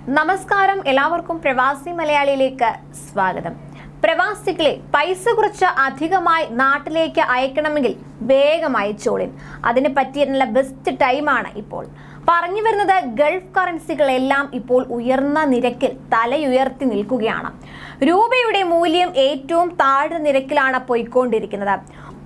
നമസ്കാരം, എല്ലാവർക്കും പ്രവാസി മലയാളിയിലേക്ക് സ്വാഗതം. പ്രവാസികളെ പൈസ കുറച്ച് അധികമായി നാട്ടിലേക്ക് അയക്കണമെങ്കിൽ വേഗം അയച്ചോളിൻ. അതിന് പറ്റിയ ബെസ്റ്റ് ടൈമാണ് ഇപ്പോൾ. പറഞ്ഞു വരുന്നത് ഗൾഫ് കറൻസികളെല്ലാം ഇപ്പോൾ ഉയർന്ന നിരക്കിൽ തലയുയർത്തി നിൽക്കുകയാണ്. രൂപയുടെ മൂല്യം ഏറ്റവും താഴ്ന്ന നിരക്കിലാണ് പോയിക്കൊണ്ടിരിക്കുന്നത്.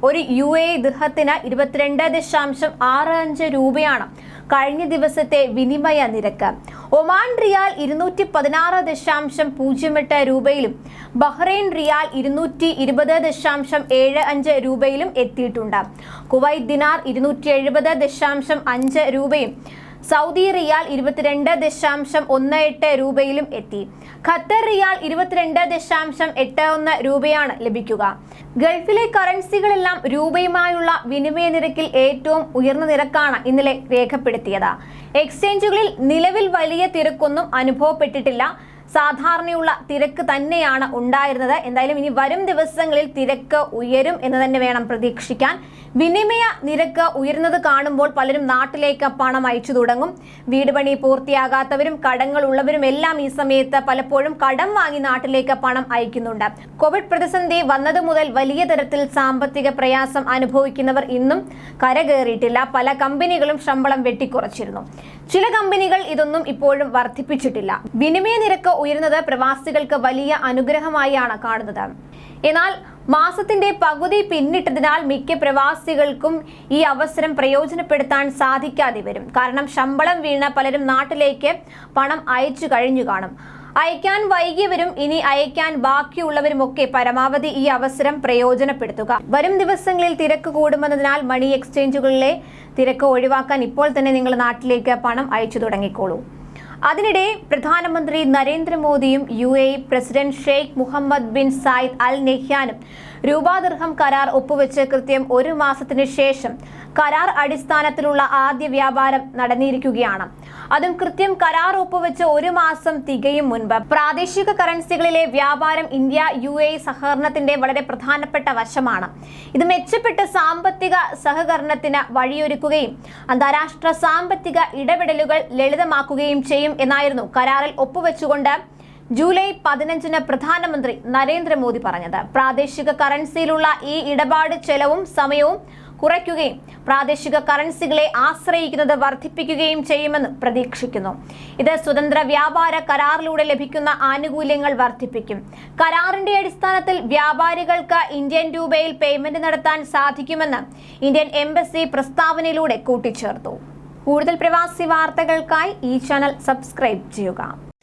ഒരു UAE ദിർഹത്തിന് 22.65 രൂപയാണ് കഴിഞ്ഞ ദിവസത്തെ വിനിമയ നിരക്ക്. ഒമാൻ റിയാൽ 216.08 രൂപയിലും ബഹ്റൈൻ റിയാൽ 220.75 രൂപയിലും എത്തിയിട്ടുണ്ട്. കുവൈറ്റ് ദിനാർ 270.5 രൂപയും സൗദി റിയാൽ 22.18 രൂപയിലും എത്തി. ഖത്തർ റിയാൽ 22.81 രൂപയാണ് ലഭിക്കുക. ഗൾഫിലെ കറൻസികളെല്ലാം രൂപയുമായുള്ള വിനിമയ നിരക്കിൽ ഏറ്റവും ഉയർന്ന നിരക്കാണ് ഇന്നലെ രേഖപ്പെടുത്തിയത്. എക്സ്ചേഞ്ചുകളിൽ നിലവിൽ വലിയ തിരക്കൊന്നും അനുഭവപ്പെട്ടിട്ടില്ല. സാധാരണയുള്ള തിരക്ക് തന്നെയാണ് ഉണ്ടായിരുന്നത്. എന്തായാലും ഇനി വരും ദിവസങ്ങളിൽ തിരക്ക് ഉയരും എന്ന് തന്നെ വേണം പ്രതീക്ഷിക്കാൻ. വിനിമയ നിരക്ക് ഉയർന്നത് കാണുമ്പോൾ പലരും നാട്ടിലേക്ക് പണം അയച്ചു തുടങ്ങും. വീട് പണി പൂർത്തിയാകാത്തവരും കടങ്ങൾ ഉള്ളവരും എല്ലാം ഈ സമയത്ത് പലപ്പോഴും കടം വാങ്ങി നാട്ടിലേക്ക് പണം അയക്കുന്നുണ്ട്. കോവിഡ് പ്രതിസന്ധി വന്നത് മുതൽ വലിയ തരത്തിൽ സാമ്പത്തിക പ്രയാസം അനുഭവിക്കുന്നവർ ഇന്നും കരകയറിയിട്ടില്ല. പല കമ്പനികളും ശമ്പളം വെട്ടിക്കുറച്ചിരുന്നു. ചില കമ്പനികൾ ഇതൊന്നും ഇപ്പോഴും വർദ്ധിപ്പിച്ചിട്ടില്ല. വിനിമയ നിരക്ക് ഉയരുന്നത് പ്രവാസികൾക്ക് വലിയ അനുഗ്രഹമായാണ് കാണുന്നത്. എന്നാൽ മാസത്തിന്റെ പകുതി പിന്നിട്ടതിനാൽ മിക്ക പ്രവാസികൾക്കും ഈ അവസരം പ്രയോജനപ്പെടുത്താൻ സാധിക്കാതെ വരും. കാരണം ശമ്പളം വീണ പലരും നാട്ടിലേക്ക് പണം അയച്ചു കഴിഞ്ഞു കാണും. അയക്കാൻ വൈകിയവരും ഇനി അയക്കാൻ ബാക്കിയുള്ളവരുമൊക്കെ പരമാവധി ഈ അവസരം പ്രയോജനപ്പെടുത്തുക. വരും ദിവസങ്ങളിൽ തിരക്ക് കൂടുമെന്നതിനാൽ മണി എക്സ്ചേഞ്ചുകളിലെ തിരക്ക് ഒഴിവാക്കാൻ ഇപ്പോൾ തന്നെ നിങ്ങൾ നാട്ടിലേക്ക് പണം അയച്ചു തുടങ്ങിക്കോളൂ. അതിനിടെ പ്രധാനമന്ത്രി നരേന്ദ്രമോദിയും UAE president Sheikh Mohamed bin Zayed Al നഹ്യാനും രൂപ-ദിർഹം കരാർ ഒപ്പുവെച്ച് കൃത്യം ഒരു മാസത്തിന് ശേഷം കരാർ അടിസ്ഥാനത്തിലുള്ള ആദ്യ വ്യാപാരം നടന്നിരിക്കുകയാണ്. അതും കൃത്യം കരാർ ഒപ്പുവെച്ച് ഒരു മാസം തികയും മുൻപ്. പ്രാദേശിക കറൻസികളിലെ വ്യാപാരം ഇന്ത്യ-UAE സഹകരണത്തിന്റെ വളരെ പ്രധാനപ്പെട്ട വശമാണ്. ഇത് മെച്ചപ്പെട്ട സാമ്പത്തിക സഹകരണത്തിന് വഴിയൊരുക്കുകയും അന്താരാഷ്ട്ര സാമ്പത്തിക ഇടപെടലുകൾ ലളിതമാക്കുകയും ചെയ്യും എന്നായിരുന്നു കരാറിൽ ഒപ്പുവെച്ചുകൊണ്ട് ജൂലൈ 15 പ്രധാനമന്ത്രി നരേന്ദ്രമോദി പറഞ്ഞത്. പ്രാദേശിക കറൻസിയിലുള്ള ഈ ഇടപാട് ചെലവും സമയവും കുറയ്ക്കുകയും പ്രാദേശിക കറൻസികളെ ആശ്രയിക്കുന്നത് വർദ്ധിപ്പിക്കുകയും ചെയ്യുമെന്ന് പ്രതീക്ഷിക്കുന്നു. ഇത് സ്വതന്ത്ര വ്യാപാര കരാറിലൂടെ ലഭിക്കുന്ന ആനുകൂല്യങ്ങൾ വർദ്ധിപ്പിക്കും. കരാറിന്റെ അടിസ്ഥാനത്തിൽ വ്യാപാരികൾക്ക് ഇന്ത്യൻ രൂപയിൽ പേയ്മെന്റ് നടത്താൻ സാധിക്കുമെന്ന് ഇന്ത്യൻ എംബസി പ്രസ്താവനയിലൂടെ കൂട്ടിച്ചേർത്തു. കൂടുതൽ പ്രവാസി വാർത്തകൾക്കായി ഈ ചാനൽ സബ്സ്ക്രൈബ് ചെയ്യുക.